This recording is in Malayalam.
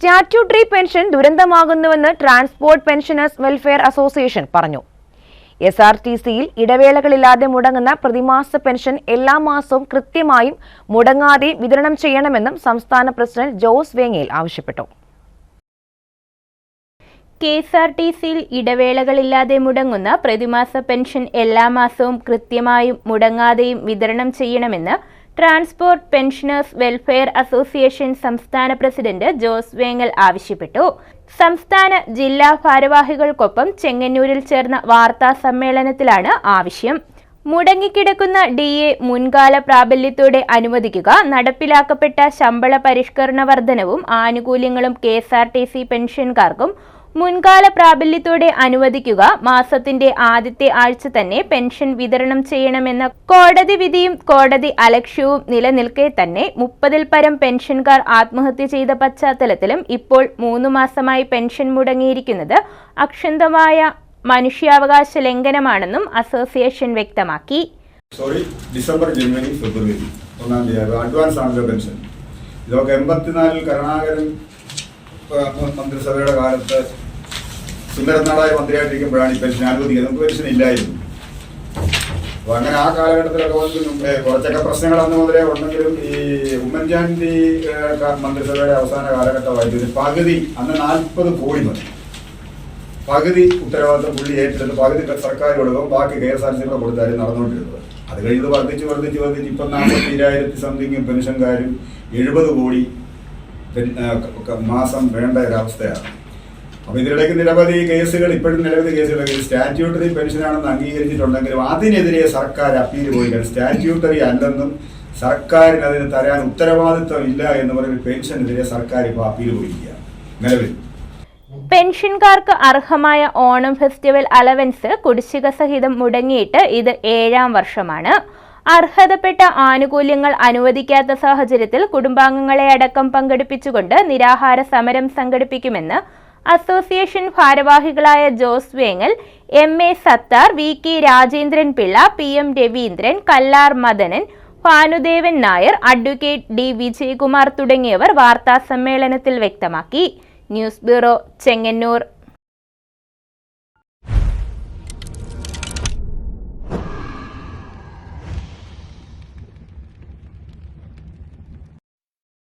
സ്റ്റാറ്റ്യൂട്ടറി പെൻഷൻ ദുരന്തമാകുന്നുവെന്ന് ട്രാൻസ്പോർട്ട് പെൻഷനേഴ്സ് വെൽഫെയർ അസോസിയേഷൻ പറഞ്ഞു. SRTCയിൽ ഇടവേളകളില്ലാതെ മുടങ്ങുന്ന പ്രതിമാസ പെൻഷൻ എല്ലാ മാസവും കൃത്യമായും മുടങ്ങാതെ വിതരണം ചെയ്യണമെന്നും സംസ്ഥാന പ്രസിഡന്റ് ജോസ് വേങ്ങേൽ ആവശ്യപ്പെട്ടു. KSRTCയിൽ ഇടവേളകളില്ലാതെ മുടങ്ങുന്ന പ്രതിമാസ പെൻഷൻ എല്ലാ മാസവും കൃത്യമായും മുടങ്ങാതെയും വിതരണം ചെയ്യണമെന്ന് ട്രാൻസ്പോർട്ട് പെൻഷനേഴ്സ് വെൽഫെയർ അസോസിയേഷൻ സംസ്ഥാന പ്രസിഡന്റ് ജോസ് വേങ്ങൽ ആവശ്യപ്പെട്ടു. സംസ്ഥാന ജില്ലാ ഭാരവാഹികൾക്കൊപ്പം ചെങ്ങന്നൂരിൽ ചേർന്ന വാർത്താ സമ്മേളനത്തിലാണ് ആവശ്യം. മുടങ്ങിക്കിടക്കുന്ന DA മുൻകാല പ്രാബല്യത്തോടെ അനുവദിക്കുക, നടപ്പിലാക്കപ്പെട്ട ശമ്പള പരിഷ്കരണ വർധനവും ആനുകൂല്യങ്ങളും KSRTC പെൻഷൻകാർക്കും മുൻകാല പ്രാബല്യത്തോടെ അനുവദിക്കുക, മാസത്തിന്റെ ആദ്യത്തെ ആഴ്ച തന്നെ പെൻഷൻ വിതരണം ചെയ്യണമെന്ന കോടതി വിധിയും കോടതി അലക്ഷ്യവും നിലനിൽക്കെ തന്നെ 30-ൽ പരം പെൻഷൻകാർ ആത്മഹത്യ ചെയ്ത പശ്ചാത്തലത്തിലും ഇപ്പോൾ 3 മാസമായി പെൻഷൻ മുടങ്ങിയിരിക്കുന്നത് അക്ഷന്തമായ മനുഷ്യാവകാശ ലംഘനമാണെന്നും അസോസിയേഷൻ വ്യക്തമാക്കി. ഡിസംബർ, ജനുവരി, ഫെബ്രുവരി 1-ാം തീയതി അഡ്വാൻസ് ആണല്ലോ പെൻഷൻ. ഇതൊക്കെ 84-ൽ കരുണാകരൻ മന്ത്രിസഭയുടെ കാലത്ത് സുന്ദരനാടായ മന്ത്രിയായിട്ടിരിക്കുമ്പോഴാണ് ഈ പെൻഷൻ അനുവദിക്കുന്നത്. നമുക്ക് പെൻഷൻ ഇല്ലായിരുന്നു. അപ്പൊ അങ്ങനെ ആ കാലഘട്ടത്തിലൊക്കെ കുറച്ചൊക്കെ പ്രശ്നങ്ങൾ അന്ന് മുതലേ ഉണ്ടെങ്കിലും ഈ ഉമ്മൻചാണ്ടി മന്ത്രിസഭയുടെ അവസാന കാലഘട്ടമായിട്ട് പകുതി, അന്ന് 40 കോടി മതി, പകുതി ഉത്തരവാദിത്തം പുള്ളി ഏറ്റെടുത്ത് പകുതി സർക്കാർ കൊടുക്കും, ബാക്കി KSRTC കൊടുത്താലും നടന്നുകൊണ്ടിരുന്നത്. അത് കഴിഞ്ഞത് വർദ്ധിച്ച് ഇപ്പം 42,000 സംതിങ് പെൻഷൻകാരും 70 കോടി മാസം വേണ്ട ഒരവസ്ഥയാണ്. അപ്പൊ ഇതിനിടയ്ക്ക് നിരവധി കേസുകൾ, ഇപ്പോഴും നിരവധി കേസുകൾ സ്റ്റാറ്റ്യൂട്ടറി പെൻഷനാണെന്ന് അംഗീകരിച്ചിട്ടുണ്ടെങ്കിലും അതിനെതിരെ സർക്കാർ അപ്പീൽ പോയിക്കാണ്. സ്റ്റാറ്റ്യൂട്ടറി അല്ലെന്നും സർക്കാരിന് അതിന് തരാൻ ഉത്തരവാദിത്വം ഇല്ല എന്ന് പറഞ്ഞ് പെൻഷനെതിരെ സർക്കാർ ഇപ്പോൾ അപ്പീൽ പോയിരിക്കുക. നിലവിൽ പെൻഷൻകാർക്ക് അർഹമായ ഓണം ഫെസ്റ്റിവൽ അലവൻസ് കുടിശ്ശിക സഹിതം മുടങ്ങിയിട്ട് ഇത് 7-ാം വർഷമാണ്. അർഹതപ്പെട്ട ആനുകൂല്യങ്ങൾ അനുവദിക്കാത്ത സാഹചര്യത്തിൽ കുടുംബാംഗങ്ങളെ അടക്കം പങ്കെടുപ്പിച്ചുകൊണ്ട് നിരാഹാര സമരം സംഘടിപ്പിക്കുമെന്ന് അസോസിയേഷൻ ഭാരവാഹികളായ Jose Vengal, MA Sathar, VK Rajendran Pillai, PM Raveendran, Kallar Madanan, Bhanudevan Nair, advocate D Vijayakumar തുടങ്ങിയവർ വാർത്താ സമ്മേളനത്തിൽ വ്യക്തമാക്കി. News bureau, Chengannur.